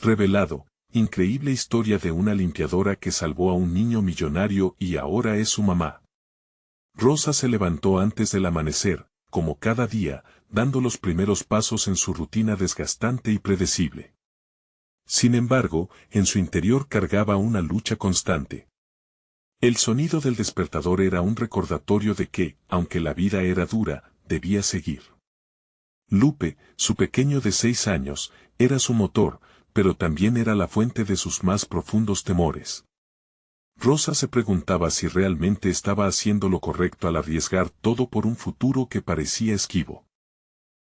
revelado, increíble historia de una limpiadora que salvó a un niño millonario y ahora es su mamá. Rosa se levantó antes del amanecer, como cada día, dando los primeros pasos en su rutina desgastante y predecible. Sin embargo, en su interior cargaba una lucha constante. El sonido del despertador era un recordatorio de que, aunque la vida era dura, debía seguir. Lupe, su pequeño de 6 años, era su motor, pero también era la fuente de sus más profundos temores. Rosa se preguntaba si realmente estaba haciendo lo correcto al arriesgar todo por un futuro que parecía esquivo.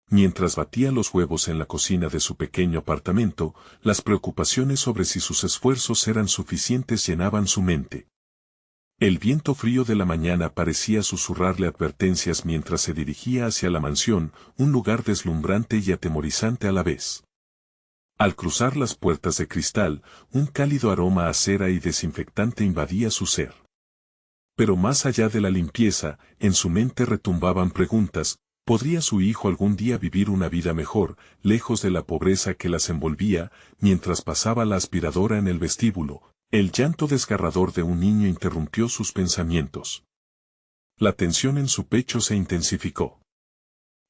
Mientras batía los huevos en la cocina de su pequeño apartamento, las preocupaciones sobre si sus esfuerzos eran suficientes llenaban su mente. El viento frío de la mañana parecía susurrarle advertencias mientras se dirigía hacia la mansión, un lugar deslumbrante y atemorizante a la vez. Al cruzar las puertas de cristal, un cálido aroma a cera y desinfectante invadía su ser. Pero más allá de la limpieza, en su mente retumbaban preguntas: ¿podría su hijo algún día vivir una vida mejor, lejos de la pobreza que las envolvía? Mientras pasaba la aspiradora en el vestíbulo, el llanto desgarrador de un niño interrumpió sus pensamientos. La tensión en su pecho se intensificó.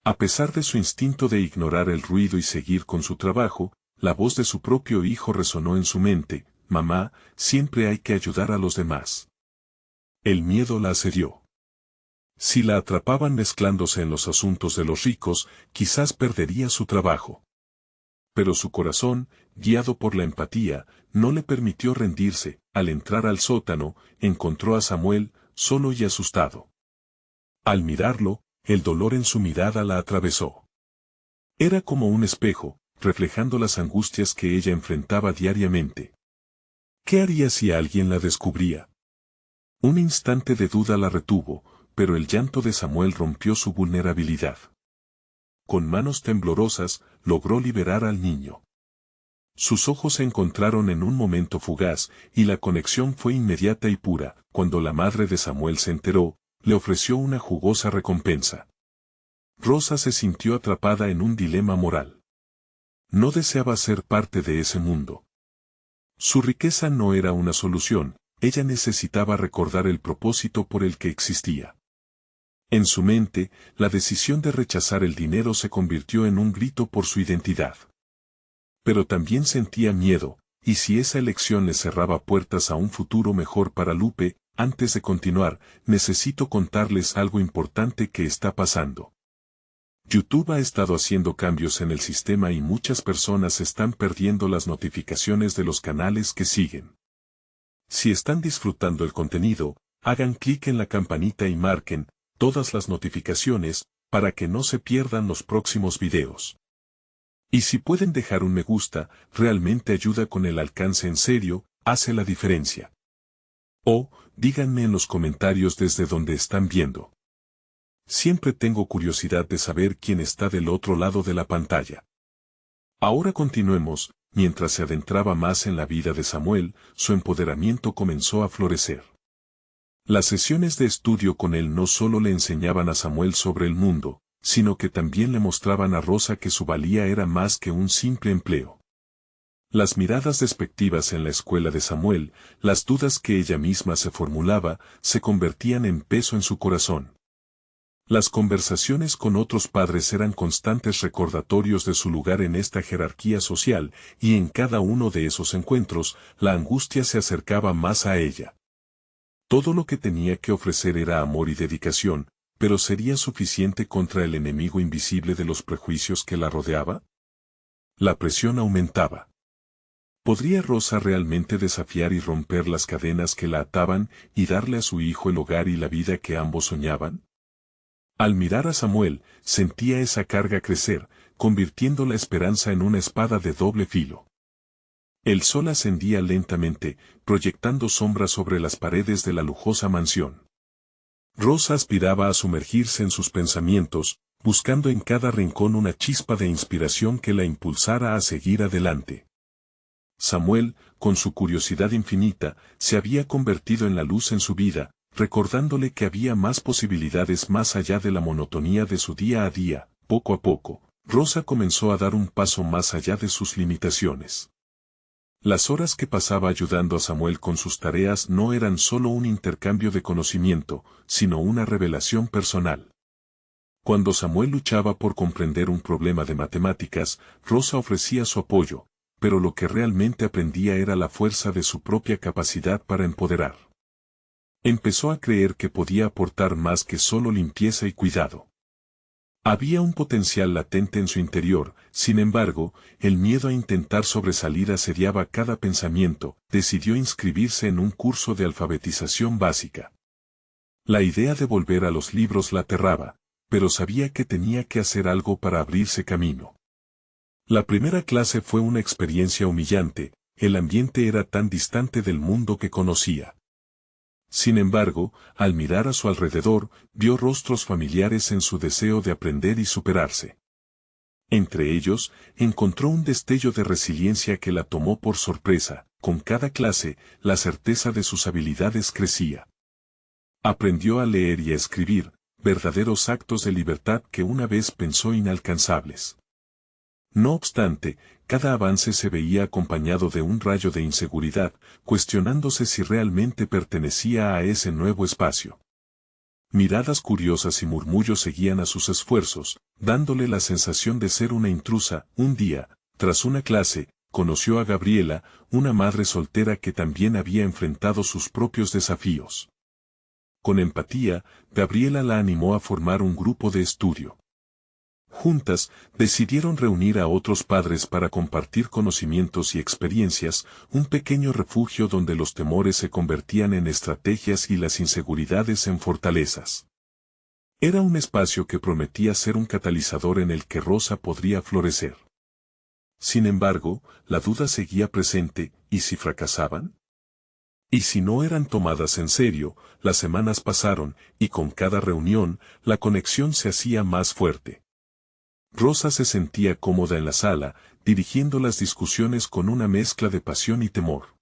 A pesar de su instinto de ignorar el ruido y seguir con su trabajo, la voz de su propio hijo resonó en su mente: mamá, siempre hay que ayudar a los demás. El miedo la asedió. Si la atrapaban mezclándose en los asuntos de los ricos, quizás perdería su trabajo. Pero su corazón, guiado por la empatía, no le permitió rendirse. Al entrar al sótano, encontró a Samuel, solo y asustado. Al mirarlo, el dolor en su mirada la atravesó. Era como un espejo, reflejando las angustias que ella enfrentaba diariamente. ¿Qué haría si alguien la descubría? Un instante de duda la retuvo, pero el llanto de Samuel rompió su vulnerabilidad. Con manos temblorosas, logró liberar al niño. Sus ojos se encontraron en un momento fugaz, y la conexión fue inmediata y pura. Cuando la madre de Samuel se enteró, le ofreció una jugosa recompensa. Rosa se sintió atrapada en un dilema moral. No deseaba ser parte de ese mundo. Su riqueza no era una solución, ella necesitaba recordar el propósito por el que existía. En su mente, la decisión de rechazar el dinero se convirtió en un grito por su identidad. Pero también sentía miedo, y si esa elección le cerraba puertas a un futuro mejor para Lupe. Antes de continuar, necesito contarles algo importante que está pasando. YouTube ha estado haciendo cambios en el sistema y muchas personas están perdiendo las notificaciones de los canales que siguen. Si están disfrutando el contenido, hagan clic en la campanita y marquen todas las notificaciones para que no se pierdan los próximos videos. Y si pueden dejar un me gusta, realmente ayuda con el alcance, en serio, hace la diferencia. O, díganme en los comentarios desde donde están viendo. Siempre tengo curiosidad de saber quién está del otro lado de la pantalla. Ahora continuemos. Mientras se adentraba más en la vida de Samuel, su empoderamiento comenzó a florecer. Las sesiones de estudio con él no solo le enseñaban a Samuel sobre el mundo, sino que también le mostraban a Rosa que su valía era más que un simple empleo. Las miradas despectivas en la escuela de Samuel, las dudas que ella misma se formulaba, se convertían en peso en su corazón. Las conversaciones con otros padres eran constantes recordatorios de su lugar en esta jerarquía social, y en cada uno de esos encuentros, la angustia se acercaba más a ella. Todo lo que tenía que ofrecer era amor y dedicación, pero ¿sería suficiente contra el enemigo invisible de los prejuicios que la rodeaba? La presión aumentaba. ¿Podría Rosa realmente desafiar y romper las cadenas que la ataban y darle a su hijo el hogar y la vida que ambos soñaban? Al mirar a Samuel, sentía esa carga crecer, convirtiendo la esperanza en una espada de doble filo. El sol ascendía lentamente, proyectando sombras sobre las paredes de la lujosa mansión. Rosa aspiraba a sumergirse en sus pensamientos, buscando en cada rincón una chispa de inspiración que la impulsara a seguir adelante. Samuel, con su curiosidad infinita, se había convertido en la luz en su vida, recordándole que había más posibilidades más allá de la monotonía de su día a día. Poco a poco, Rosa comenzó a dar un paso más allá de sus limitaciones. Las horas que pasaba ayudando a Samuel con sus tareas no eran solo un intercambio de conocimiento, sino una revelación personal. Cuando Samuel luchaba por comprender un problema de matemáticas, Rosa ofrecía su apoyo, pero lo que realmente aprendía era la fuerza de su propia capacidad para empoderar. Empezó a creer que podía aportar más que solo limpieza y cuidado. Había un potencial latente en su interior, sin embargo, el miedo a intentar sobresalir asediaba cada pensamiento. Decidió inscribirse en un curso de alfabetización básica. La idea de volver a los libros la aterraba, pero sabía que tenía que hacer algo para abrirse camino. La primera clase fue una experiencia humillante, el ambiente era tan distante del mundo que conocía. Sin embargo, al mirar a su alrededor, vio rostros familiares en su deseo de aprender y superarse. Entre ellos, encontró un destello de resiliencia que la tomó por sorpresa. Con cada clase, la certeza de sus habilidades crecía. Aprendió a leer y a escribir, verdaderos actos de libertad que una vez pensó inalcanzables. No obstante, cada avance se veía acompañado de un rayo de inseguridad, cuestionándose si realmente pertenecía a ese nuevo espacio. Miradas curiosas y murmullos seguían a sus esfuerzos, dándole la sensación de ser una intrusa. Un día, tras una clase, conoció a Gabriela, una madre soltera que también había enfrentado sus propios desafíos. Con empatía, Gabriela la animó a formar un grupo de estudio. Juntas, decidieron reunir a otros padres para compartir conocimientos y experiencias, un pequeño refugio donde los temores se convertían en estrategias y las inseguridades en fortalezas. Era un espacio que prometía ser un catalizador en el que Rosa podría florecer. Sin embargo, la duda seguía presente, ¿y si fracasaban? Y si no eran tomadas en serio, las semanas pasaron, y con cada reunión, la conexión se hacía más fuerte. Rosa se sentía cómoda en la sala, dirigiendo las discusiones con una mezcla de pasión y temor.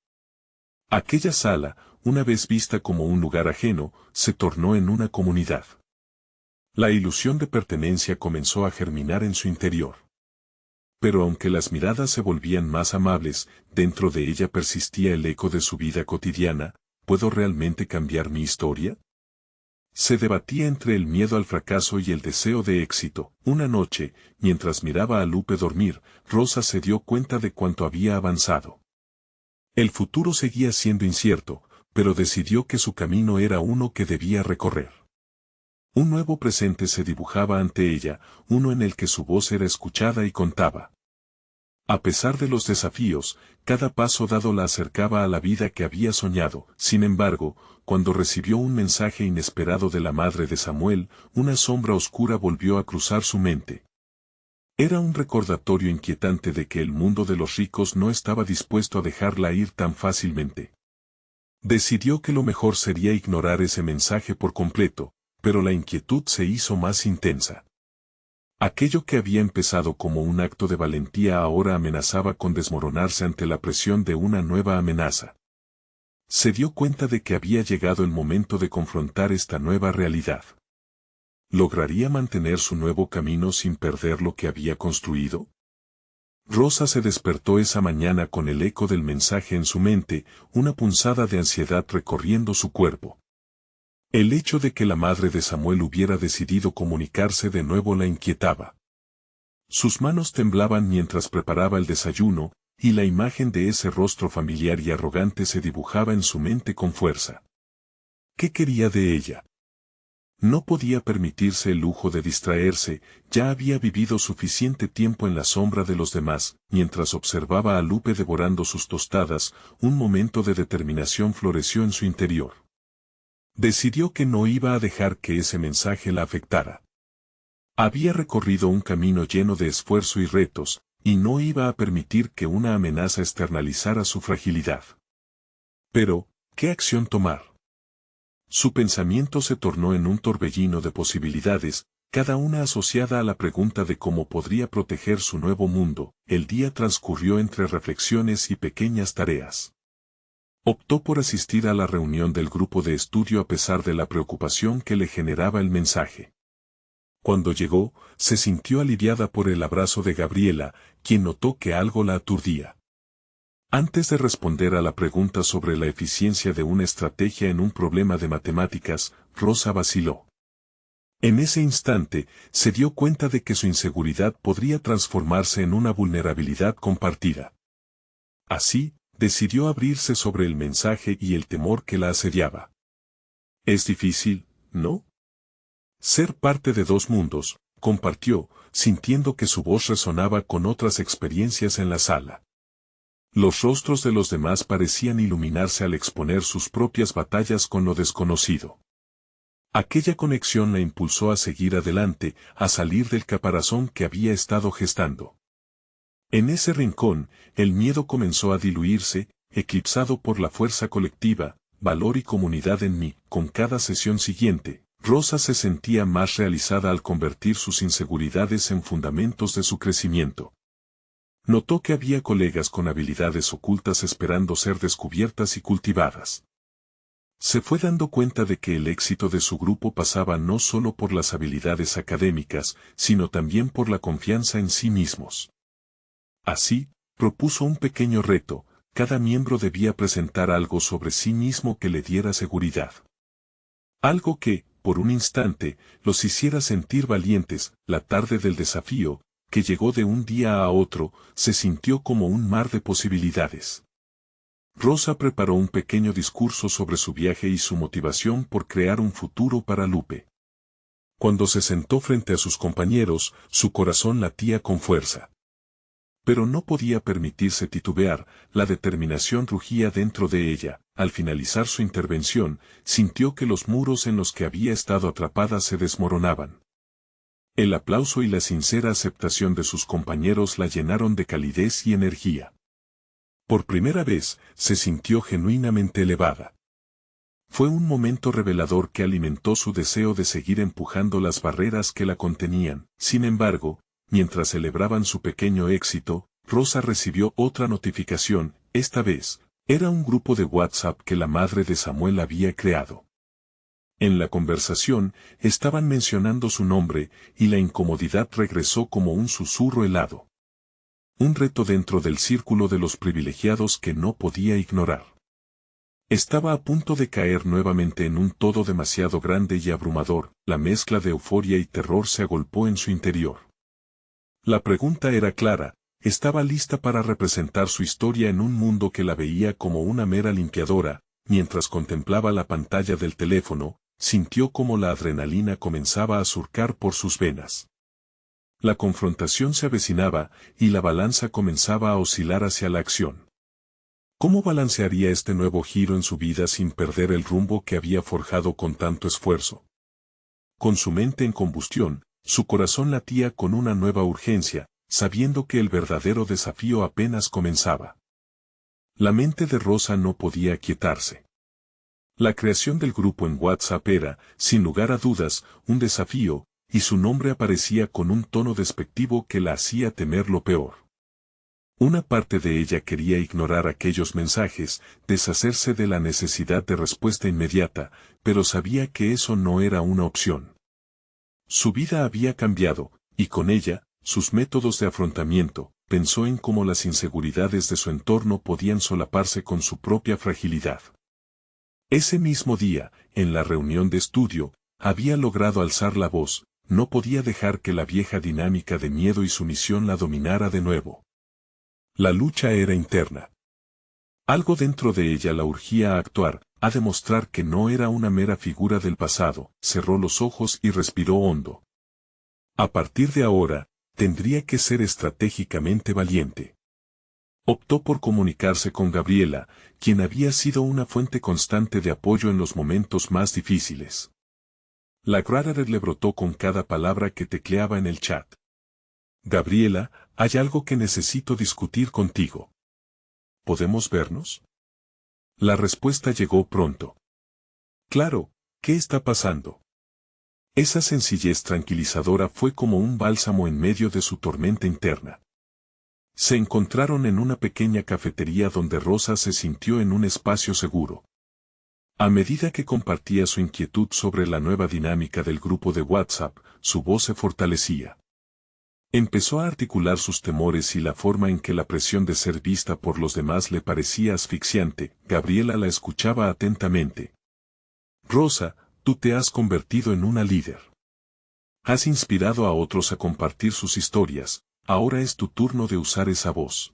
Aquella sala, una vez vista como un lugar ajeno, se tornó en una comunidad. La ilusión de pertenencia comenzó a germinar en su interior. Pero aunque las miradas se volvían más amables, dentro de ella persistía el eco de su vida cotidiana. ¿Puedo realmente cambiar mi historia? Se debatía entre el miedo al fracaso y el deseo de éxito. Una noche, mientras miraba a Lupe dormir, Rosa se dio cuenta de cuánto había avanzado. El futuro seguía siendo incierto, pero decidió que su camino era uno que debía recorrer. Un nuevo presente se dibujaba ante ella, uno en el que su voz era escuchada y contaba. A pesar de los desafíos, cada paso dado la acercaba a la vida que había soñado. Sin embargo, cuando recibió un mensaje inesperado de la madre de Samuel, una sombra oscura volvió a cruzar su mente. Era un recordatorio inquietante de que el mundo de los ricos no estaba dispuesto a dejarla ir tan fácilmente. Decidió que lo mejor sería ignorar ese mensaje por completo, pero la inquietud se hizo más intensa. Aquello que había empezado como un acto de valentía ahora amenazaba con desmoronarse ante la presión de una nueva amenaza. Se dio cuenta de que había llegado el momento de confrontar esta nueva realidad. ¿Lograría mantener su nuevo camino sin perder lo que había construido? Rosa se despertó esa mañana con el eco del mensaje en su mente, una punzada de ansiedad recorriendo su cuerpo. El hecho de que la madre de Samuel hubiera decidido comunicarse de nuevo la inquietaba. Sus manos temblaban mientras preparaba el desayuno, y la imagen de ese rostro familiar y arrogante se dibujaba en su mente con fuerza. ¿Qué quería de ella? No podía permitirse el lujo de distraerse, ya había vivido suficiente tiempo en la sombra de los demás. Mientras observaba a Lupe devorando sus tostadas, un momento de determinación floreció en su interior. Decidió que no iba a dejar que ese mensaje la afectara. Había recorrido un camino lleno de esfuerzo y retos, y no iba a permitir que una amenaza externalizara su fragilidad. Pero, ¿qué acción tomar? Su pensamiento se tornó en un torbellino de posibilidades, cada una asociada a la pregunta de cómo podría proteger su nuevo mundo. El día transcurrió entre reflexiones y pequeñas tareas. Optó por asistir a la reunión del grupo de estudio a pesar de la preocupación que le generaba el mensaje. Cuando llegó, se sintió aliviada por el abrazo de Gabriela, quien notó que algo la aturdía. Antes de responder a la pregunta sobre la eficiencia de una estrategia en un problema de matemáticas, Rosa vaciló. En ese instante, se dio cuenta de que su inseguridad podría transformarse en una vulnerabilidad compartida. Así, decidió abrirse sobre el mensaje y el temor que la asediaba. Es difícil, ¿no? Ser parte de dos mundos, compartió, sintiendo que su voz resonaba con otras experiencias en la sala. Los rostros de los demás parecían iluminarse al exponer sus propias batallas con lo desconocido. Aquella conexión la impulsó a seguir adelante, a salir del caparazón que había estado gestando. En ese rincón, el miedo comenzó a diluirse, eclipsado por la fuerza colectiva, valor y comunidad en mí. Con cada sesión siguiente, Rosa se sentía más realizada al convertir sus inseguridades en fundamentos de su crecimiento. Notó que había colegas con habilidades ocultas esperando ser descubiertas y cultivadas. Se fue dando cuenta de que el éxito de su grupo pasaba no solo por las habilidades académicas, sino también por la confianza en sí mismos. Así, propuso un pequeño reto: cada miembro debía presentar algo sobre sí mismo que le diera seguridad. Algo que, por un instante, los hiciera sentir valientes. La tarde del desafío, que llegó de un día a otro, se sintió como un mar de posibilidades. Rosa preparó un pequeño discurso sobre su viaje y su motivación por crear un futuro para Lupe. Cuando se sentó frente a sus compañeros, su corazón latía con fuerza. Pero no podía permitirse titubear, la determinación rugía dentro de ella. Al finalizar su intervención, sintió que los muros en los que había estado atrapada se desmoronaban. El aplauso y la sincera aceptación de sus compañeros la llenaron de calidez y energía. Por primera vez, se sintió genuinamente elevada. Fue un momento revelador que alimentó su deseo de seguir empujando las barreras que la contenían. Sin embargo, mientras celebraban su pequeño éxito, Rosa recibió otra notificación. Esta vez, era un grupo de WhatsApp que la madre de Samuel había creado. En la conversación, estaban mencionando su nombre, y la incomodidad regresó como un susurro helado. Un reto dentro del círculo de los privilegiados que no podía ignorar. Estaba a punto de caer nuevamente en un todo demasiado grande y abrumador. La mezcla de euforia y terror se agolpó en su interior. La pregunta era clara: estaba lista para representar su historia en un mundo que la veía como una mera limpiadora. Mientras contemplaba la pantalla del teléfono, sintió como la adrenalina comenzaba a surcar por sus venas. La confrontación se avecinaba, y la balanza comenzaba a oscilar hacia la acción. ¿Cómo balancearía este nuevo giro en su vida sin perder el rumbo que había forjado con tanto esfuerzo? Con su mente en combustión, su corazón latía con una nueva urgencia, sabiendo que el verdadero desafío apenas comenzaba. La mente de Rosa no podía aquietarse. La creación del grupo en WhatsApp era, sin lugar a dudas, un desafío, y su nombre aparecía con un tono despectivo que la hacía temer lo peor. Una parte de ella quería ignorar aquellos mensajes, deshacerse de la necesidad de respuesta inmediata, pero sabía que eso no era una opción. Su vida había cambiado, y con ella, sus métodos de afrontamiento. Pensó en cómo las inseguridades de su entorno podían solaparse con su propia fragilidad. Ese mismo día, en la reunión de estudio, había logrado alzar la voz. No podía dejar que la vieja dinámica de miedo y sumisión la dominara de nuevo. La lucha era interna. Algo dentro de ella la urgía a actuar, a demostrar que no era una mera figura del pasado. Cerró los ojos y respiró hondo. A partir de ahora, tendría que ser estratégicamente valiente. Optó por comunicarse con Gabriela, quien había sido una fuente constante de apoyo en los momentos más difíciles. La grada le brotó con cada palabra que tecleaba en el chat. Gabriela, hay algo que necesito discutir contigo. ¿Podemos vernos? La respuesta llegó pronto. Claro, ¿qué está pasando? Esa sencillez tranquilizadora fue como un bálsamo en medio de su tormenta interna. Se encontraron en una pequeña cafetería donde Rosa se sintió en un espacio seguro. A medida que compartía su inquietud sobre la nueva dinámica del grupo de WhatsApp, su voz se fortalecía. Empezó a articular sus temores y la forma en que la presión de ser vista por los demás le parecía asfixiante. Gabriela la escuchaba atentamente. Rosa, tú te has convertido en una líder. Has inspirado a otros a compartir sus historias, ahora es tu turno de usar esa voz.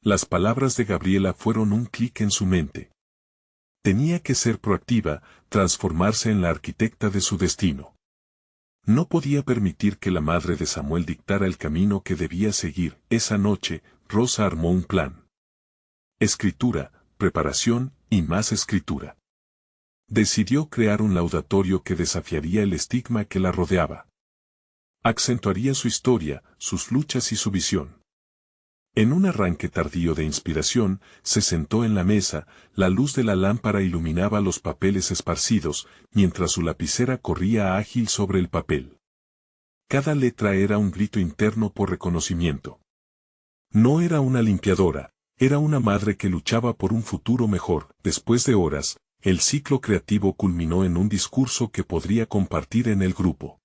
Las palabras de Gabriela fueron un clic en su mente. Tenía que ser proactiva, transformarse en la arquitecta de su destino. No podía permitir que la madre de Samuel dictara el camino que debía seguir. Esa noche, Rosa armó un plan. Escritura, preparación y más escritura. Decidió crear un laudatorio que desafiaría el estigma que la rodeaba. Acentuaría su historia, sus luchas y su visión. En un arranque tardío de inspiración, se sentó en la mesa, la luz de la lámpara iluminaba los papeles esparcidos, mientras su lapicera corría ágil sobre el papel. Cada letra era un grito interno por reconocimiento. No era una limpiadora, era una madre que luchaba por un futuro mejor. Después de horas, el ciclo creativo culminó en un discurso que podría compartir en el grupo.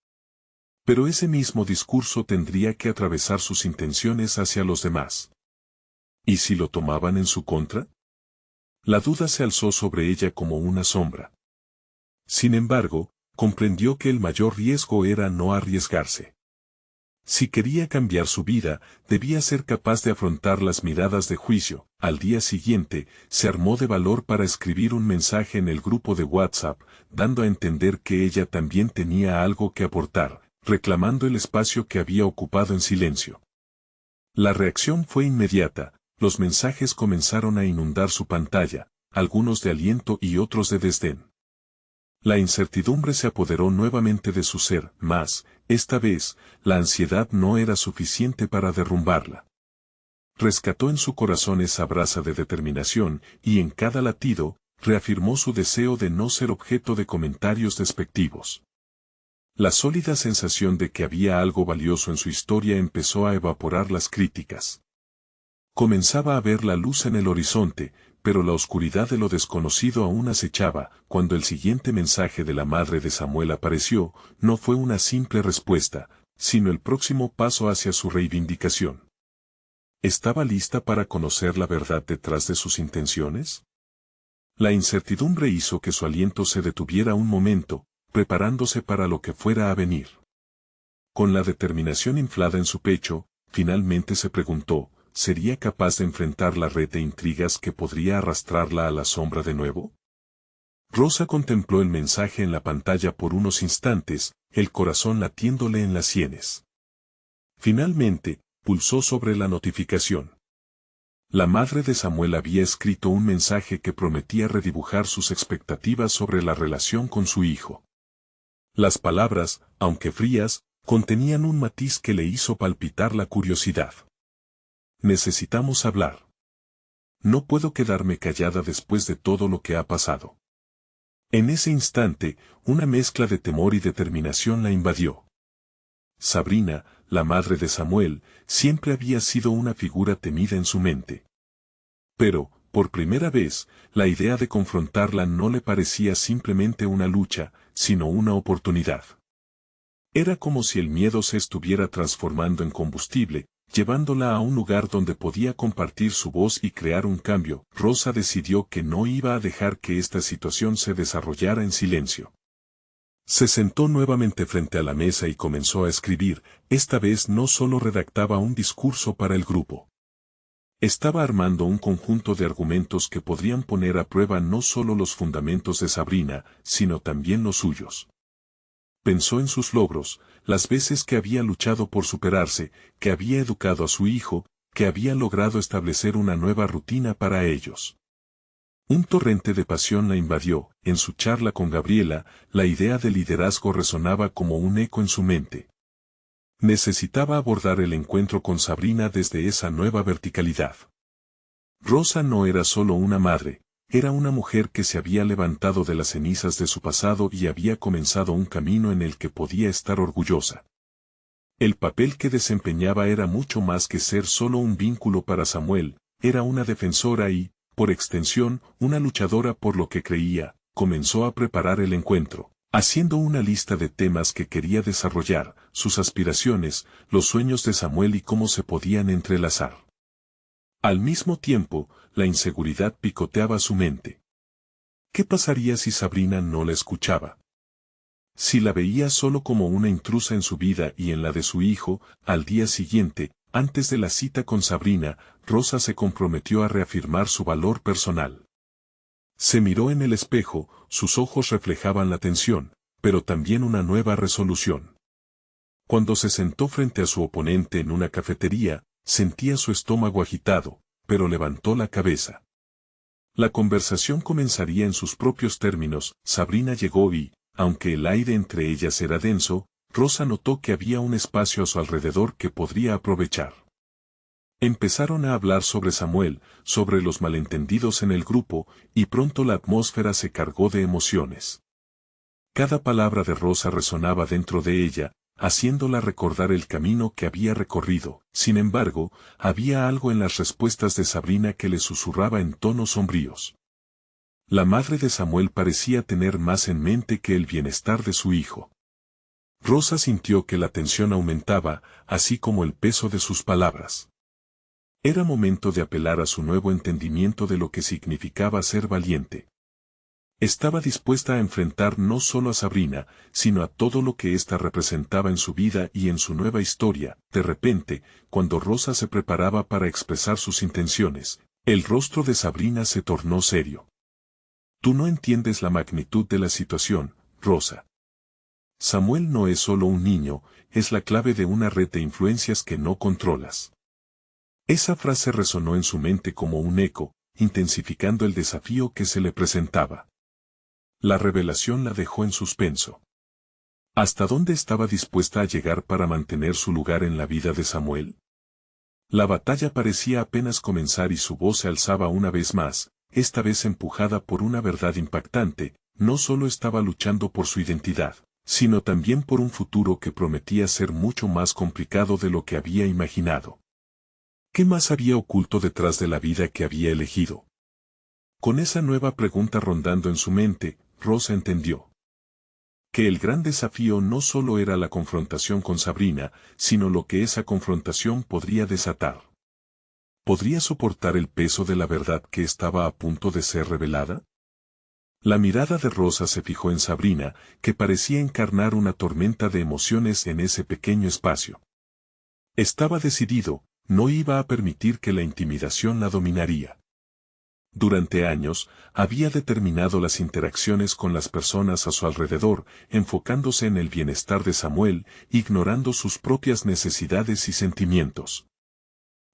Pero ese mismo discurso tendría que atravesar sus intenciones hacia los demás. ¿Y si lo tomaban en su contra? La duda se alzó sobre ella como una sombra. Sin embargo, comprendió que el mayor riesgo era no arriesgarse. Si quería cambiar su vida, debía ser capaz de afrontar las miradas de juicio. Al día siguiente, se armó de valor para escribir un mensaje en el grupo de WhatsApp, dando a entender que ella también tenía algo que aportar, reclamando el espacio que había ocupado en silencio. La reacción fue inmediata, los mensajes comenzaron a inundar su pantalla, algunos de aliento y otros de desdén. La incertidumbre se apoderó nuevamente de su ser, mas, esta vez, la ansiedad no era suficiente para derrumbarla. Rescató en su corazón esa brasa de determinación, y en cada latido, reafirmó su deseo de no ser objeto de comentarios despectivos. La sólida sensación de que había algo valioso en su historia empezó a evaporar las críticas. Comenzaba a ver la luz en el horizonte, pero la oscuridad de lo desconocido aún acechaba. Cuando el siguiente mensaje de la madre de Samuel apareció, no fue una simple respuesta, sino el próximo paso hacia su reivindicación. ¿Estaba lista para conocer la verdad detrás de sus intenciones? La incertidumbre hizo que su aliento se detuviera un momento, preparándose para lo que fuera a venir. Con la determinación inflada en su pecho, finalmente se preguntó, ¿sería capaz de enfrentar la red de intrigas que podría arrastrarla a la sombra de nuevo? Rosa contempló el mensaje en la pantalla por unos instantes, el corazón latiéndole en las sienes. Finalmente, pulsó sobre la notificación. La madre de Samuel había escrito un mensaje que prometía redibujar sus expectativas sobre la relación con su hijo. Las palabras, aunque frías, contenían un matiz que le hizo palpitar la curiosidad. Necesitamos hablar. No puedo quedarme callada después de todo lo que ha pasado. En ese instante, una mezcla de temor y determinación la invadió. Sabrina, la madre de Samuel, siempre había sido una figura temida en su mente. Pero, por primera vez, la idea de confrontarla no le parecía simplemente una lucha, sino una oportunidad. Era como si el miedo se estuviera transformando en combustible, llevándola a un lugar donde podía compartir su voz y crear un cambio. Rosa decidió que no iba a dejar que esta situación se desarrollara en silencio. Se sentó nuevamente frente a la mesa y comenzó a escribir. Esta vez no solo redactaba un discurso para el grupo. Estaba armando un conjunto de argumentos que podrían poner a prueba no solo los fundamentos de Sabrina, sino también los suyos. Pensó en sus logros, las veces que había luchado por superarse, que había educado a su hijo, que había logrado establecer una nueva rutina para ellos. Un torrente de pasión la invadió. En su charla con Gabriela, la idea de liderazgo resonaba como un eco en su mente. Necesitaba abordar el encuentro con Sabrina desde esa nueva verticalidad. Rosa no era solo una madre, era una mujer que se había levantado de las cenizas de su pasado y había comenzado un camino en el que podía estar orgullosa. El papel que desempeñaba era mucho más que ser solo un vínculo para Samuel, era una defensora y, por extensión, una luchadora por lo que creía. Comenzó a preparar el encuentro. haciendo una lista de temas que quería desarrollar, sus aspiraciones, los sueños de Samuel y cómo se podían entrelazar. Al mismo tiempo, la inseguridad picoteaba su mente. ¿Qué pasaría si Sabrina no la escuchaba? Si la veía solo como una intrusa en su vida y en la de su hijo, al día siguiente, antes de la cita con Sabrina, Rosa se comprometió a reafirmar su valor personal. Se miró en el espejo, sus ojos reflejaban la tensión, pero también una nueva resolución. Cuando se sentó frente a su oponente en una cafetería, sentía su estómago agitado, pero levantó la cabeza. La conversación comenzaría en sus propios términos. Sabrina llegó y, aunque el aire entre ellas era denso, Rosa notó que había un espacio a su alrededor que podría aprovechar. Empezaron a hablar sobre Samuel, sobre los malentendidos en el grupo, y pronto la atmósfera se cargó de emociones. Cada palabra de Rosa resonaba dentro de ella, haciéndola recordar el camino que había recorrido. Sin embargo, había algo en las respuestas de Sabrina que le susurraba en tonos sombríos. La madre de Samuel parecía tener más en mente que el bienestar de su hijo. Rosa sintió que la tensión aumentaba, así como el peso de sus palabras. Era momento de apelar a su nuevo entendimiento de lo que significaba ser valiente. Estaba dispuesta a enfrentar no solo a Sabrina, sino a todo lo que ésta representaba en su vida y en su nueva historia. De repente, cuando Rosa se preparaba para expresar sus intenciones, el rostro de Sabrina se tornó serio. Tú no entiendes la magnitud de la situación, Rosa. Samuel no es solo un niño, es la clave de una red de influencias que no controlas. Esa frase resonó en su mente como un eco, intensificando el desafío que se le presentaba. La revelación la dejó en suspenso. ¿Hasta dónde estaba dispuesta a llegar para mantener su lugar en la vida de Samuel? La batalla parecía apenas comenzar y su voz se alzaba una vez más, esta vez empujada por una verdad impactante. No solo estaba luchando por su identidad, sino también por un futuro que prometía ser mucho más complicado de lo que había imaginado. ¿Qué más había oculto detrás de la vida que había elegido? Con esa nueva pregunta rondando en su mente, Rosa entendió que el gran desafío no solo era la confrontación con Sabrina, sino lo que esa confrontación podría desatar. ¿Podría soportar el peso de la verdad que estaba a punto de ser revelada? La mirada de Rosa se fijó en Sabrina, que parecía encarnar una tormenta de emociones en ese pequeño espacio. Estaba decidido, no iba a permitir que la intimidación la dominaría. Durante años, había determinado las interacciones con las personas a su alrededor, enfocándose en el bienestar de Samuel, ignorando sus propias necesidades y sentimientos.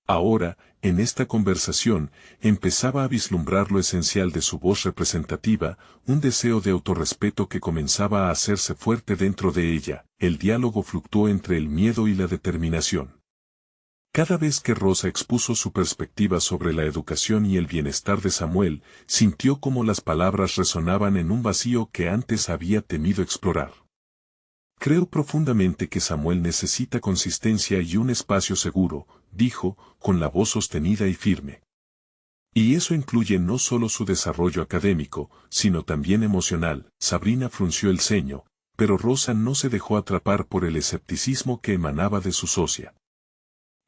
Ahora, en esta conversación, empezaba a vislumbrar lo esencial de su voz representativa, un deseo de autorrespeto que comenzaba a hacerse fuerte dentro de ella. El diálogo fluctuó entre el miedo y la determinación. Cada vez que Rosa expuso su perspectiva sobre la educación y el bienestar de Samuel, sintió como las palabras resonaban en un vacío que antes había temido explorar. Creo profundamente que Samuel necesita consistencia y un espacio seguro, dijo, con la voz sostenida y firme. Y eso incluye no solo su desarrollo académico, sino también emocional. Sabrina frunció el ceño, pero Rosa no se dejó atrapar por el escepticismo que emanaba de su socia.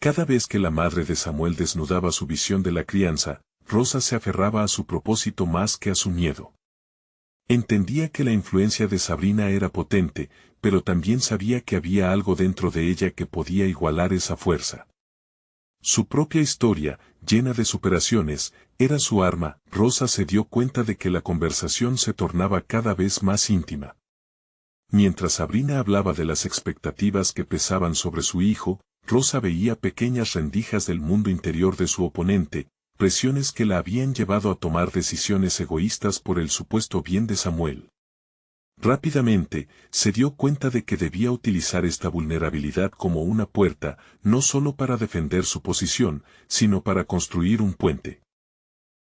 Cada vez que la madre de Samuel desnudaba su visión de la crianza, Rosa se aferraba a su propósito más que a su miedo. Entendía que la influencia de Sabrina era potente, pero también sabía que había algo dentro de ella que podía igualar esa fuerza. Su propia historia, llena de superaciones, era su arma. Rosa se dio cuenta de que la conversación se tornaba cada vez más íntima. Mientras Sabrina hablaba de las expectativas que pesaban sobre su hijo, Rosa veía pequeñas rendijas del mundo interior de su oponente, presiones que la habían llevado a tomar decisiones egoístas por el supuesto bien de Samuel. Rápidamente, se dio cuenta de que debía utilizar esta vulnerabilidad como una puerta, no solo para defender su posición, sino para construir un puente.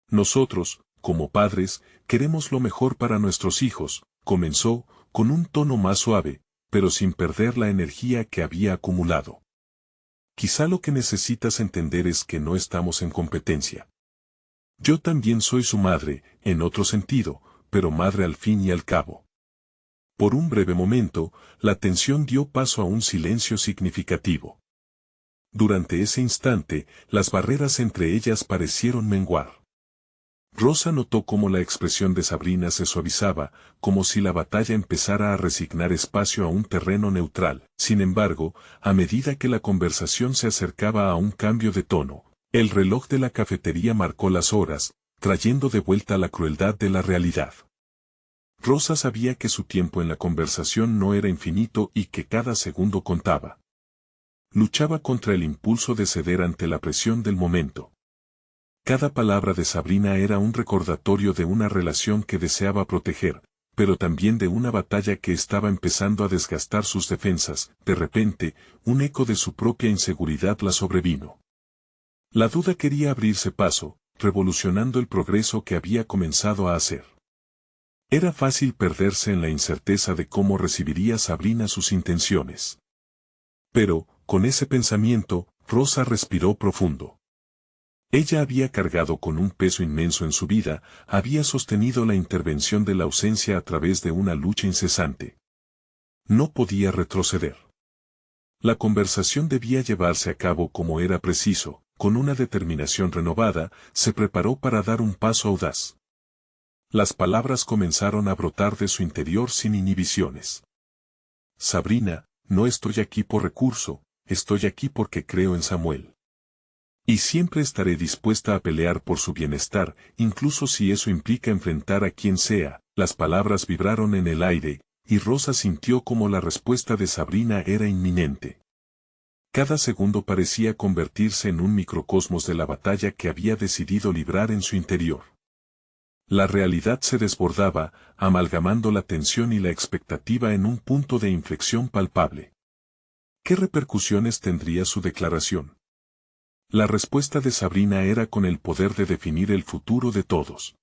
Nosotros, como padres, queremos lo mejor para nuestros hijos, comenzó, con un tono más suave, pero sin perder la energía que había acumulado. Quizá lo que necesitas entender es que no estamos en competencia. Yo también soy su madre, en otro sentido, pero madre al fin y al cabo. Por un breve momento, la tensión dio paso a un silencio significativo. Durante ese instante, las barreras entre ellas parecieron menguar. Rosa notó cómo la expresión de Sabrina se suavizaba, como si la batalla empezara a resignar espacio a un terreno neutral. Sin embargo, a medida que la conversación se acercaba a un cambio de tono, el reloj de la cafetería marcó las horas, trayendo de vuelta la crueldad de la realidad. Rosa sabía que su tiempo en la conversación no era infinito y que cada segundo contaba. Luchaba contra el impulso de ceder ante la presión del momento. Cada palabra de Sabrina era un recordatorio de una relación que deseaba proteger, pero también de una batalla que estaba empezando a desgastar sus defensas. De repente, un eco de su propia inseguridad la sobrevino. La duda quería abrirse paso, revolucionando el progreso que había comenzado a hacer. Era fácil perderse en la incerteza de cómo recibiría Sabrina sus intenciones. Pero, con ese pensamiento, Rosa respiró profundo. Ella había cargado con un peso inmenso en su vida, había sostenido la intervención de la ausencia a través de una lucha incesante. No podía retroceder. La conversación debía llevarse a cabo como era preciso, con una determinación renovada, se preparó para dar un paso audaz. Las palabras comenzaron a brotar de su interior sin inhibiciones. Sabrina, no estoy aquí por recurso, estoy aquí porque creo en Samuel. Y siempre estaré dispuesta a pelear por su bienestar, incluso si eso implica enfrentar a quien sea. Las palabras vibraron en el aire, y Rosa sintió como la respuesta de Sabrina era inminente. Cada segundo parecía convertirse en un microcosmos de la batalla que había decidido librar en su interior. La realidad se desbordaba, amalgamando la tensión y la expectativa en un punto de inflexión palpable. ¿Qué repercusiones tendría su declaración? La respuesta de Sabrina era con el poder de definir el futuro de todos.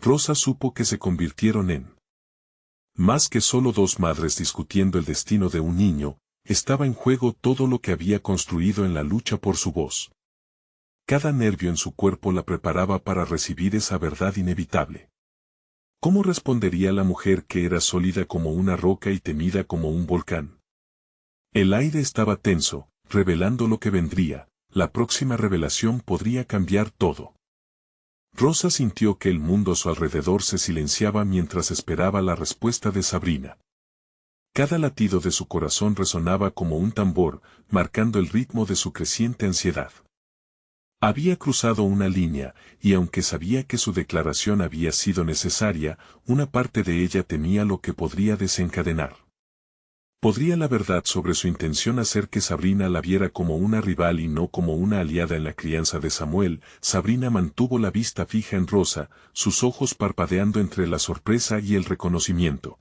Rosa supo que se convirtieron en más que solo dos madres discutiendo el destino de un niño, estaba en juego todo lo que había construido en la lucha por su voz. Cada nervio en su cuerpo la preparaba para recibir esa verdad inevitable. ¿Cómo respondería la mujer que era sólida como una roca y temida como un volcán? El aire estaba tenso, revelando lo que vendría. La próxima revelación podría cambiar todo. Rosa sintió que el mundo a su alrededor se silenciaba mientras esperaba la respuesta de Sabrina. Cada latido de su corazón resonaba como un tambor, marcando el ritmo de su creciente ansiedad. Había cruzado una línea, y aunque sabía que su declaración había sido necesaria, una parte de ella temía lo que podría desencadenar. ¿Podría la verdad sobre su intención hacer que Sabrina la viera como una rival y no como una aliada en la crianza de Samuel? Sabrina mantuvo la vista fija en Rosa, sus ojos parpadeando entre la sorpresa y el reconocimiento.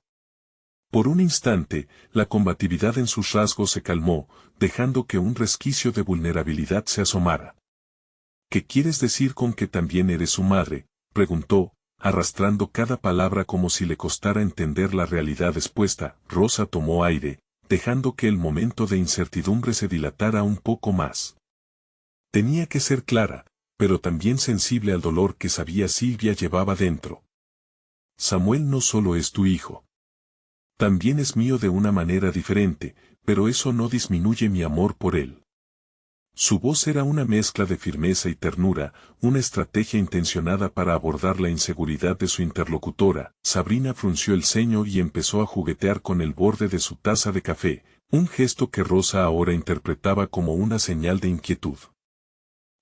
Por un instante, la combatividad en sus rasgos se calmó, dejando que un resquicio de vulnerabilidad se asomara. ¿Qué quieres decir con que también eres su madre?, preguntó, arrastrando cada palabra como si le costara entender la realidad expuesta. Rosa tomó aire, dejando que el momento de incertidumbre se dilatara un poco más. Tenía que ser clara, pero también sensible al dolor que sabía Silvia llevaba dentro. Samuel no solo es tu hijo. También es mío de una manera diferente, pero eso no disminuye mi amor por él. Su voz era una mezcla de firmeza y ternura, una estrategia intencionada para abordar la inseguridad de su interlocutora. Sabrina frunció el ceño y empezó a juguetear con el borde de su taza de café, un gesto que Rosa ahora interpretaba como una señal de inquietud.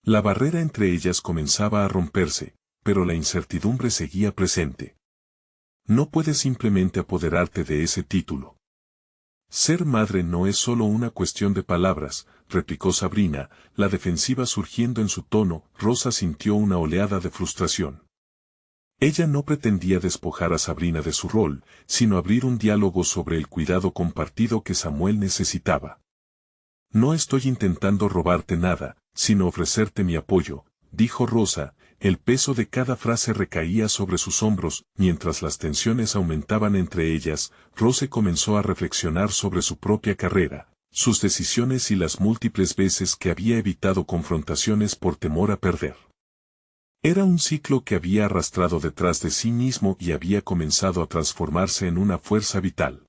La barrera entre ellas comenzaba a romperse, pero la incertidumbre seguía presente. No puedes simplemente apoderarte de ese título. Ser madre no es solo una cuestión de palabras, replicó Sabrina, la defensiva surgiendo en su tono. Rosa sintió una oleada de frustración. Ella no pretendía despojar a Sabrina de su rol, sino abrir un diálogo sobre el cuidado compartido que Samuel necesitaba. No estoy intentando robarte nada, sino ofrecerte mi apoyo, dijo Rosa. El peso de cada frase recaía sobre sus hombros. Mientras las tensiones aumentaban entre ellas, Rosa comenzó a reflexionar sobre su propia carrera, sus decisiones y las múltiples veces que había evitado confrontaciones por temor a perder. Era un ciclo que había arrastrado detrás de sí mismo y había comenzado a transformarse en una fuerza vital.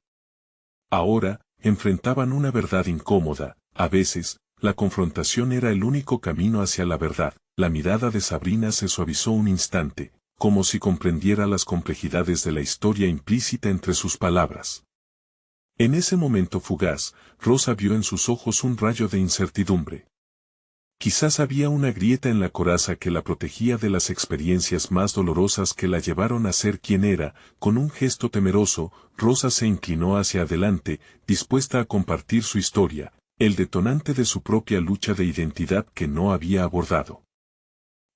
Ahora, enfrentaban una verdad incómoda, a veces, la confrontación era el único camino hacia la verdad. La mirada de Sabrina se suavizó un instante, como si comprendiera las complejidades de la historia implícita entre sus palabras. En ese momento fugaz, Rosa vio en sus ojos un rayo de incertidumbre. Quizás había una grieta en la coraza que la protegía de las experiencias más dolorosas que la llevaron a ser quien era. Con un gesto temeroso, Rosa se inclinó hacia adelante, dispuesta a compartir su historia, el detonante de su propia lucha de identidad que no había abordado.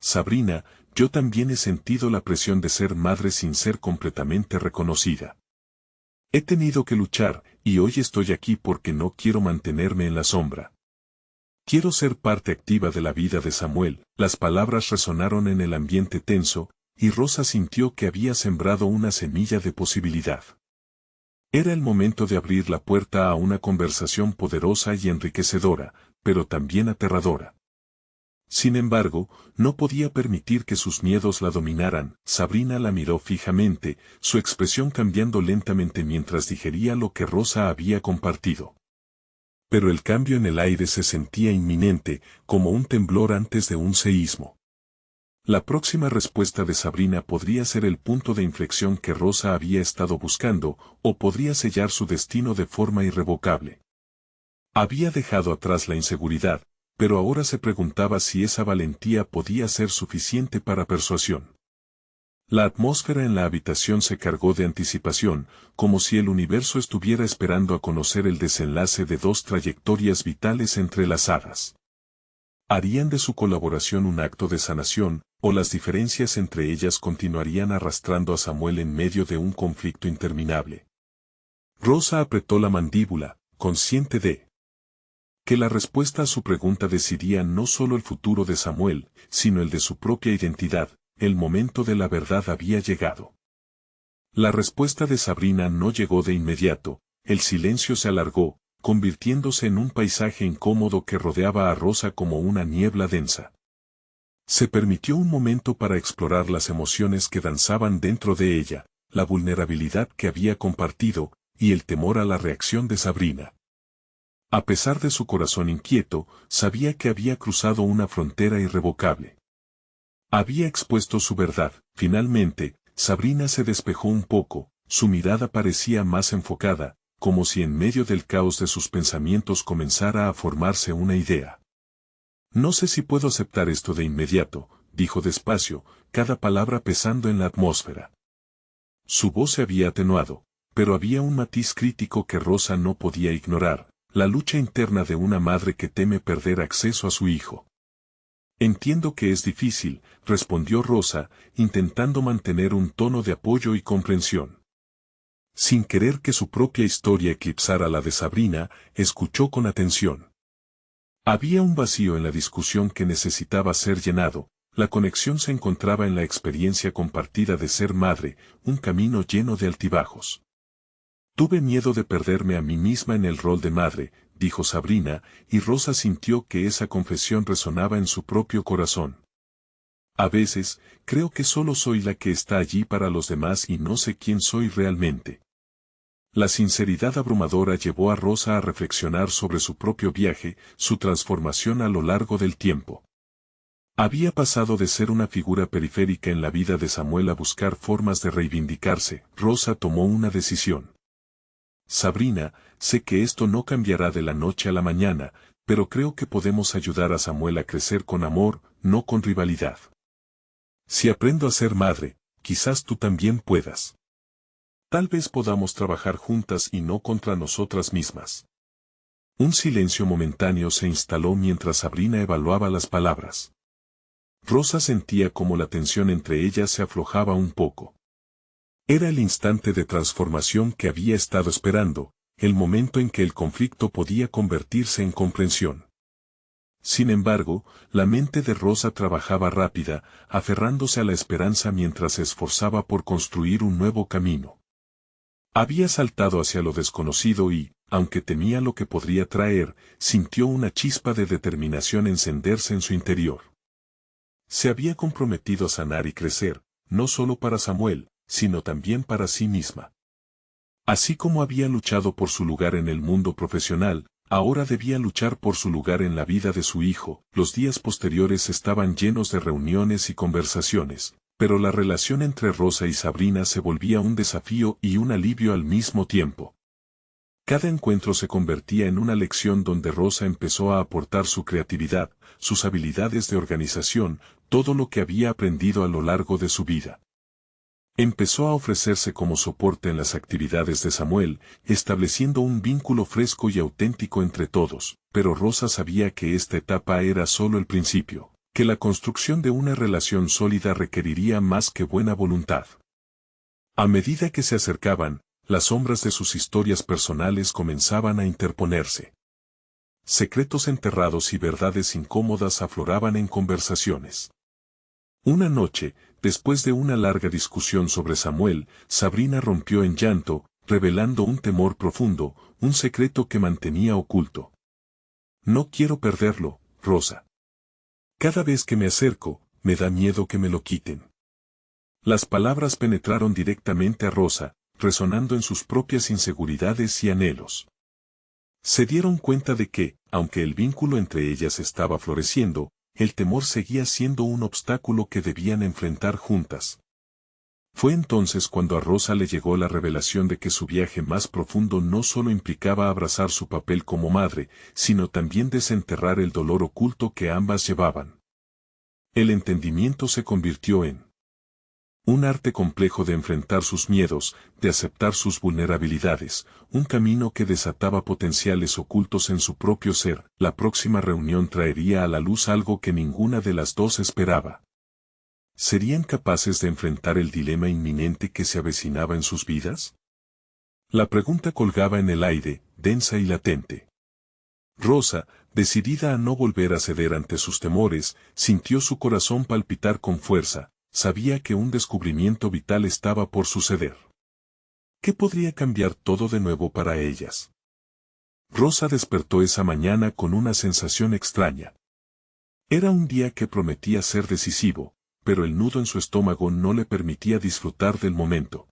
Sabrina, yo también he sentido la presión de ser madre sin ser completamente reconocida. He tenido que luchar, y hoy estoy aquí porque no quiero mantenerme en la sombra. Quiero ser parte activa de la vida de Samuel. Las palabras resonaron en el ambiente tenso, y Rosa sintió que había sembrado una semilla de posibilidad. Era el momento de abrir la puerta a una conversación poderosa y enriquecedora, pero también aterradora. Sin embargo, no podía permitir que sus miedos la dominaran. Sabrina la miró fijamente, su expresión cambiando lentamente mientras digería lo que Rosa había compartido. Pero el cambio en el aire se sentía inminente, como un temblor antes de un seísmo. La próxima respuesta de Sabrina podría ser el punto de inflexión que Rosa había estado buscando, o podría sellar su destino de forma irrevocable. Había dejado atrás la inseguridad, pero ahora se preguntaba si esa valentía podía ser suficiente para persuasión. La atmósfera en la habitación se cargó de anticipación, como si el universo estuviera esperando a conocer el desenlace de dos trayectorias vitales entrelazadas. ¿Harían de su colaboración un acto de sanación, o las diferencias entre ellas continuarían arrastrando a Samuel en medio de un conflicto interminable? Rosa apretó la mandíbula, consciente de que la respuesta a su pregunta decidía no solo el futuro de Samuel, sino el de su propia identidad. El momento de la verdad había llegado. La respuesta de Sabrina no llegó de inmediato, el silencio se alargó, convirtiéndose en un paisaje incómodo que rodeaba a Rosa como una niebla densa. Se permitió un momento para explorar las emociones que danzaban dentro de ella, la vulnerabilidad que había compartido, y el temor a la reacción de Sabrina. A pesar de su corazón inquieto, sabía que había cruzado una frontera irrevocable. Había expuesto su verdad. Finalmente, Sabrina se despejó un poco, su mirada parecía más enfocada, como si en medio del caos de sus pensamientos comenzara a formarse una idea. No sé si puedo aceptar esto de inmediato, dijo despacio, cada palabra pesando en la atmósfera. Su voz se había atenuado, pero había un matiz crítico que Rosa no podía ignorar, la lucha interna de una madre que teme perder acceso a su hijo. Entiendo que es difícil, respondió Rosa, intentando mantener un tono de apoyo y comprensión. Sin querer que su propia historia eclipsara la de Sabrina, escuchó con atención. Había un vacío en la discusión que necesitaba ser llenado, la conexión se encontraba en la experiencia compartida de ser madre, un camino lleno de altibajos. Tuve miedo de perderme a mí misma en el rol de madre, dijo Sabrina, y Rosa sintió que esa confesión resonaba en su propio corazón. A veces, creo que solo soy la que está allí para los demás y no sé quién soy realmente. La sinceridad abrumadora llevó a Rosa a reflexionar sobre su propio viaje, su transformación a lo largo del tiempo. Había pasado de ser una figura periférica en la vida de Samuel a buscar formas de reivindicarse. Rosa tomó una decisión. Sabrina, sé que esto no cambiará de la noche a la mañana, pero creo que podemos ayudar a Samuel a crecer con amor, no con rivalidad. Si aprendo a ser madre, quizás tú también puedas. Tal vez podamos trabajar juntas y no contra nosotras mismas. Un silencio momentáneo se instaló mientras Sabrina evaluaba las palabras. Rosa sentía como la tensión entre ellas se aflojaba un poco. Era el instante de transformación que había estado esperando, el momento en que el conflicto podía convertirse en comprensión. Sin embargo, la mente de Rosa trabajaba rápida, aferrándose a la esperanza mientras se esforzaba por construir un nuevo camino. Había saltado hacia lo desconocido y, aunque temía lo que podría traer, sintió una chispa de determinación encenderse en su interior. Se había comprometido a sanar y crecer, no solo para Samuel, sino también para sí misma. Así como había luchado por su lugar en el mundo profesional, ahora debía luchar por su lugar en la vida de su hijo. Los días posteriores estaban llenos de reuniones y conversaciones, pero la relación entre Rosa y Sabrina se volvía un desafío y un alivio al mismo tiempo. Cada encuentro se convertía en una lección donde Rosa empezó a aportar su creatividad, sus habilidades de organización, todo lo que había aprendido a lo largo de su vida. Empezó a ofrecerse como soporte en las actividades de Samuel, estableciendo un vínculo fresco y auténtico entre todos, pero Rosa sabía que esta etapa era solo el principio, que la construcción de una relación sólida requeriría más que buena voluntad. A medida que se acercaban, las sombras de sus historias personales comenzaban a interponerse. Secretos enterrados y verdades incómodas afloraban en conversaciones. Una noche, después de una larga discusión sobre Samuel, Sabrina rompió en llanto, revelando un temor profundo, un secreto que mantenía oculto. No quiero perderlo, Rosa. Cada vez que me acerco, me da miedo que me lo quiten. Las palabras penetraron directamente a Rosa, resonando en sus propias inseguridades y anhelos. Se dieron cuenta de que, aunque el vínculo entre ellas estaba floreciendo, el temor seguía siendo un obstáculo que debían enfrentar juntas. Fue entonces cuando a Rosa le llegó la revelación de que su viaje más profundo no solo implicaba abrazar su papel como madre, sino también desenterrar el dolor oculto que ambas llevaban. El entendimiento se convirtió en un arte complejo de enfrentar sus miedos, de aceptar sus vulnerabilidades, un camino que desataba potenciales ocultos en su propio ser. La próxima reunión traería a la luz algo que ninguna de las dos esperaba. ¿Serían capaces de enfrentar el dilema inminente que se avecinaba en sus vidas? La pregunta colgaba en el aire, densa y latente. Rosa, decidida a no volver a ceder ante sus temores, sintió su corazón palpitar con fuerza. Sabía que un descubrimiento vital estaba por suceder. ¿Qué podría cambiar todo de nuevo para ellas? Rosa despertó esa mañana con una sensación extraña. Era un día que prometía ser decisivo, pero el nudo en su estómago no le permitía disfrutar del momento.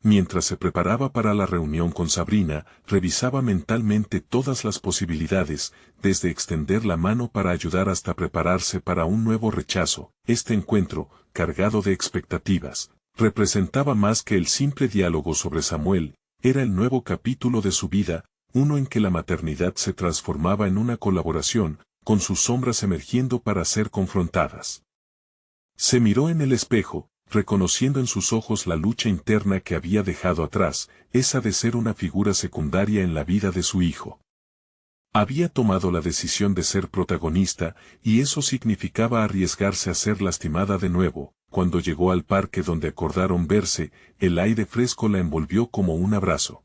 Mientras se preparaba para la reunión con Sabrina, revisaba mentalmente todas las posibilidades, desde extender la mano para ayudar hasta prepararse para un nuevo rechazo. Este encuentro, cargado de expectativas, representaba más que el simple diálogo sobre Samuel, era el nuevo capítulo de su vida, uno en que la maternidad se transformaba en una colaboración, con sus sombras emergiendo para ser confrontadas. Se miró en el espejo, reconociendo en sus ojos la lucha interna que había dejado atrás, esa de ser una figura secundaria en la vida de su hijo. Había tomado la decisión de ser protagonista, y eso significaba arriesgarse a ser lastimada de nuevo. Cuando llegó al parque donde acordaron verse, el aire fresco la envolvió como un abrazo.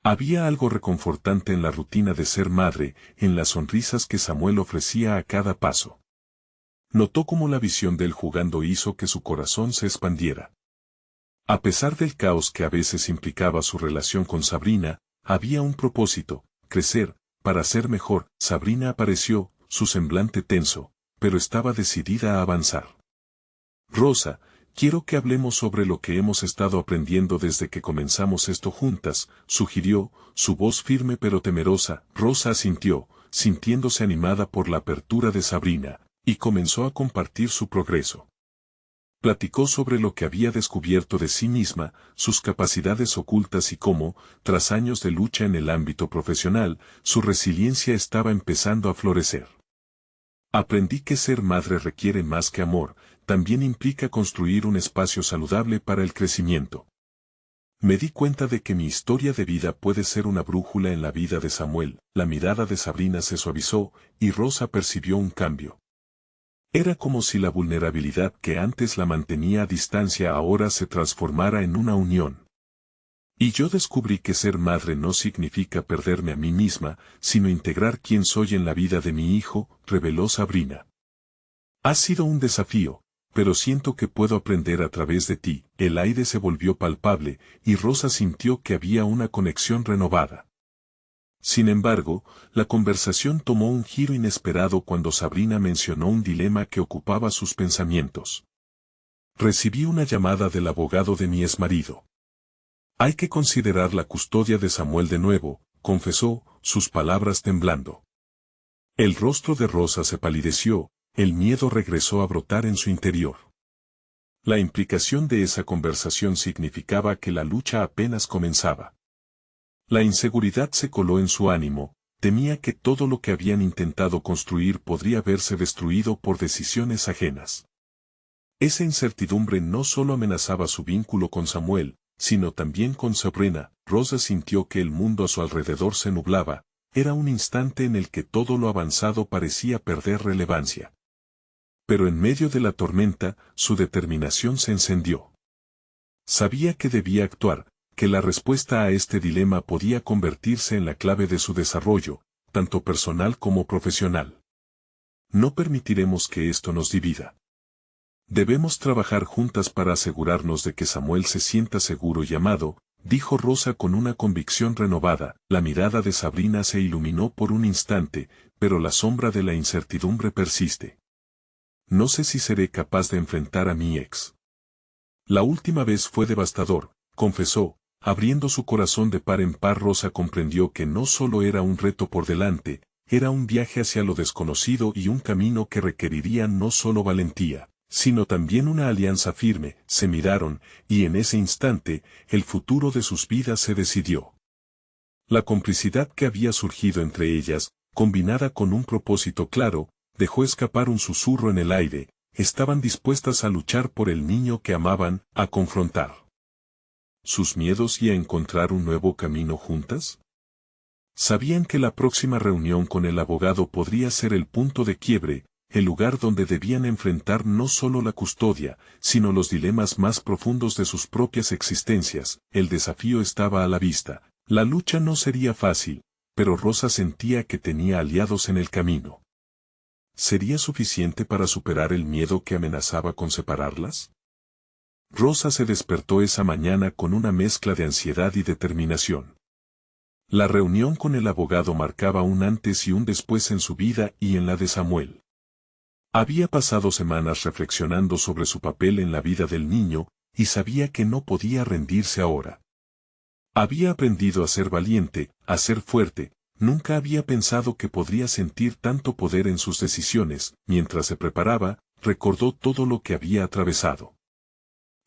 Había algo reconfortante en la rutina de ser madre, en las sonrisas que Samuel ofrecía a cada paso. Notó cómo la visión de él jugando hizo que su corazón se expandiera. A pesar del caos que a veces implicaba su relación con Sabrina, había un propósito, crecer, para ser mejor. Sabrina apareció, su semblante tenso, pero estaba decidida a avanzar. Rosa, quiero que hablemos sobre lo que hemos estado aprendiendo desde que comenzamos esto juntas, sugirió, su voz firme pero temerosa. Rosa asintió, sintiéndose animada por la apertura de Sabrina, y comenzó a compartir su progreso. Platicó sobre lo que había descubierto de sí misma, sus capacidades ocultas y cómo, tras años de lucha en el ámbito profesional, su resiliencia estaba empezando a florecer. Aprendí que ser madre requiere más que amor, también implica construir un espacio saludable para el crecimiento. Me di cuenta de que mi historia de vida puede ser una brújula en la vida de Samuel. La mirada de Sabrina se suavizó, y Rosa percibió un cambio. Era como si la vulnerabilidad que antes la mantenía a distancia ahora se transformara en una unión. Y yo descubrí que ser madre no significa perderme a mí misma, sino integrar quién soy en la vida de mi hijo, reveló Sabrina. Ha sido un desafío, pero siento que puedo aprender a través de ti. El aire se volvió palpable, y Rosa sintió que había una conexión renovada. Sin embargo, la conversación tomó un giro inesperado cuando Sabrina mencionó un dilema que ocupaba sus pensamientos. Recibí una llamada del abogado de mi exmarido. Hay que considerar la custodia de Samuel de nuevo, confesó, sus palabras temblando. El rostro de Rosa se palideció, el miedo regresó a brotar en su interior. La implicación de esa conversación significaba que la lucha apenas comenzaba. La inseguridad se coló en su ánimo, temía que todo lo que habían intentado construir podría verse destruido por decisiones ajenas. Esa incertidumbre no solo amenazaba su vínculo con Samuel, sino también con Sabrina. Rosa sintió que el mundo a su alrededor se nublaba, era un instante en el que todo lo avanzado parecía perder relevancia. Pero en medio de la tormenta, su determinación se encendió. Sabía que debía actuar, que la respuesta a este dilema podía convertirse en la clave de su desarrollo, tanto personal como profesional. No permitiremos que esto nos divida. Debemos trabajar juntas para asegurarnos de que Samuel se sienta seguro y amado, dijo Rosa con una convicción renovada. La mirada de Sabrina se iluminó por un instante, pero la sombra de la incertidumbre persiste. No sé si seré capaz de enfrentar a mi ex. La última vez fue devastador, confesó, abriendo su corazón de par en par. Rosa comprendió que no solo era un reto por delante, era un viaje hacia lo desconocido y un camino que requeriría no solo valentía, sino también una alianza firme. Se miraron, y en ese instante, el futuro de sus vidas se decidió. La complicidad que había surgido entre ellas, combinada con un propósito claro, dejó escapar un susurro en el aire. Estaban dispuestas a luchar por el niño que amaban, a confrontar sus miedos y a encontrar un nuevo camino juntas. Sabían que la próxima reunión con el abogado podría ser el punto de quiebre, el lugar donde debían enfrentar no solo la custodia, sino los dilemas más profundos de sus propias existencias. El desafío estaba a la vista. La lucha no sería fácil, pero Rosa sentía que tenía aliados en el camino. ¿Sería suficiente para superar el miedo que amenazaba con separarlas? Rosa se despertó esa mañana con una mezcla de ansiedad y determinación. La reunión con el abogado marcaba un antes y un después en su vida y en la de Samuel. Había pasado semanas reflexionando sobre su papel en la vida del niño, y sabía que no podía rendirse ahora. Había aprendido a ser valiente, a ser fuerte. Nunca había pensado que podría sentir tanto poder en sus decisiones. Mientras se preparaba, recordó todo lo que había atravesado.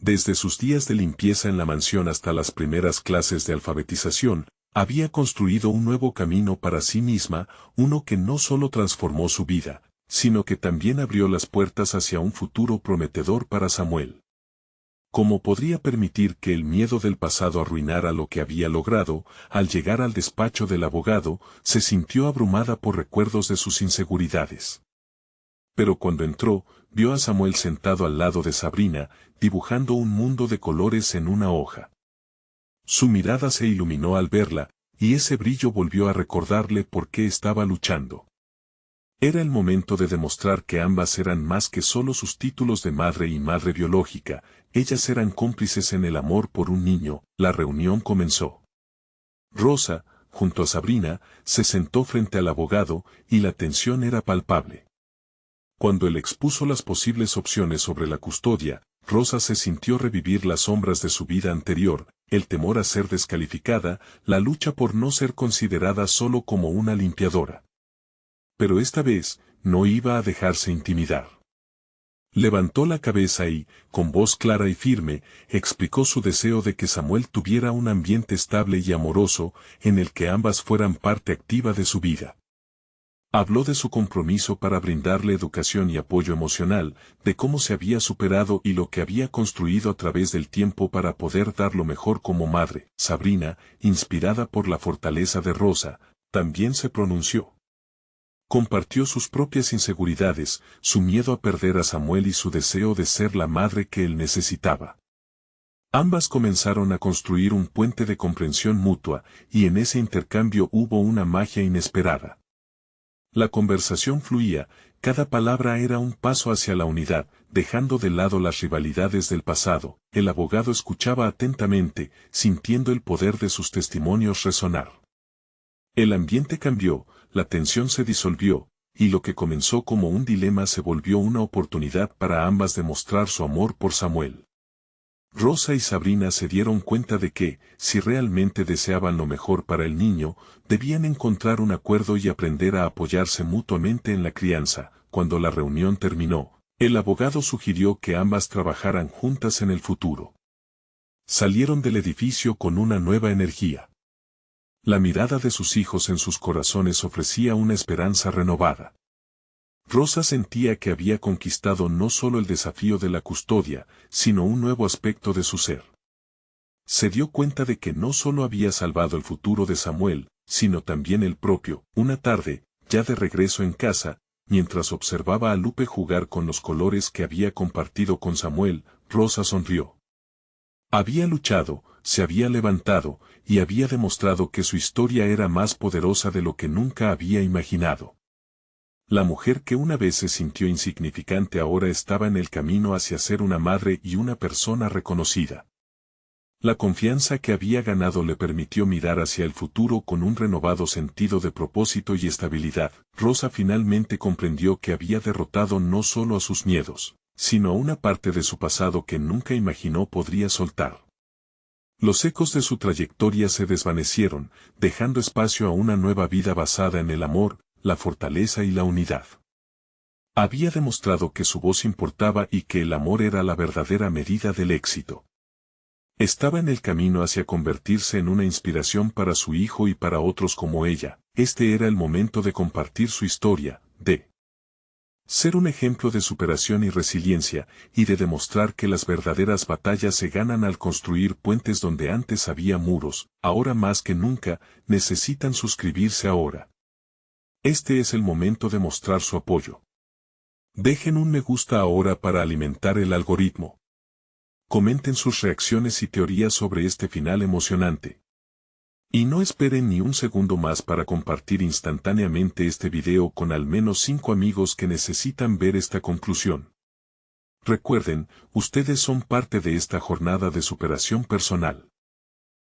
Desde sus días de limpieza en la mansión hasta las primeras clases de alfabetización, había construido un nuevo camino para sí misma, uno que no solo transformó su vida, sino que también abrió las puertas hacia un futuro prometedor para Samuel. ¿Cómo podría permitir que el miedo del pasado arruinara lo que había logrado? Al llegar al despacho del abogado, se sintió abrumada por recuerdos de sus inseguridades. Pero cuando entró, vio a Samuel sentado al lado de Sabrina, dibujando un mundo de colores en una hoja. Su mirada se iluminó al verla, y ese brillo volvió a recordarle por qué estaba luchando. Era el momento de demostrar que ambas eran más que solo sus títulos de madre y madre biológica, ellas eran cómplices en el amor por un niño. La reunión comenzó. Rosa, junto a Sabrina, se sentó frente al abogado, y la tensión era palpable. Cuando él expuso las posibles opciones sobre la custodia, Rosa se sintió revivir las sombras de su vida anterior, el temor a ser descalificada, la lucha por no ser considerada solo como una limpiadora. Pero esta vez, no iba a dejarse intimidar. Levantó la cabeza y, con voz clara y firme, explicó su deseo de que Samuel tuviera un ambiente estable y amoroso, en el que ambas fueran parte activa de su vida. Habló de su compromiso para brindarle educación y apoyo emocional, de cómo se había superado y lo que había construido a través del tiempo para poder dar lo mejor como madre. Sabrina, inspirada por la fortaleza de Rosa, también se pronunció. Compartió sus propias inseguridades, su miedo a perder a Samuel y su deseo de ser la madre que él necesitaba. Ambas comenzaron a construir un puente de comprensión mutua, y en ese intercambio hubo una magia inesperada. La conversación fluía, cada palabra era un paso hacia la unidad, dejando de lado las rivalidades del pasado. El abogado escuchaba atentamente, sintiendo el poder de sus testimonios resonar. El ambiente cambió, la tensión se disolvió, y lo que comenzó como un dilema se volvió una oportunidad para ambas demostrar su amor por Samuel. Rosa y Sabrina se dieron cuenta de que, si realmente deseaban lo mejor para el niño, debían encontrar un acuerdo y aprender a apoyarse mutuamente en la crianza. Cuando la reunión terminó, el abogado sugirió que ambas trabajaran juntas en el futuro. Salieron del edificio con una nueva energía. La mirada de sus hijos en sus corazones ofrecía una esperanza renovada. Rosa sentía que había conquistado no solo el desafío de la custodia, sino un nuevo aspecto de su ser. Se dio cuenta de que no solo había salvado el futuro de Samuel, sino también el propio. Una tarde, ya de regreso en casa, mientras observaba a Lupe jugar con los colores que había compartido con Samuel, Rosa sonrió. Había luchado, se había levantado, y había demostrado que su historia era más poderosa de lo que nunca había imaginado. La mujer que una vez se sintió insignificante ahora estaba en el camino hacia ser una madre y una persona reconocida. La confianza que había ganado le permitió mirar hacia el futuro con un renovado sentido de propósito y estabilidad. Rosa finalmente comprendió que había derrotado no solo a sus miedos, sino a una parte de su pasado que nunca imaginó podría soltar. Los ecos de su trayectoria se desvanecieron, dejando espacio a una nueva vida basada en el amor, la fortaleza y la unidad. Había demostrado que su voz importaba y que el amor era la verdadera medida del éxito. Estaba en el camino hacia convertirse en una inspiración para su hijo y para otros como ella. Este era el momento de compartir su historia, de ser un ejemplo de superación y resiliencia, y de demostrar que las verdaderas batallas se ganan al construir puentes donde antes había muros. Ahora más que nunca, necesitan suscribirse ahora. Este es el momento de mostrar su apoyo. Dejen un me gusta ahora para alimentar el algoritmo. Comenten sus reacciones y teorías sobre este final emocionante. Y no esperen ni un segundo más para compartir instantáneamente este video con al menos 5 amigos que necesitan ver esta conclusión. Recuerden, ustedes son parte de esta jornada de superación personal.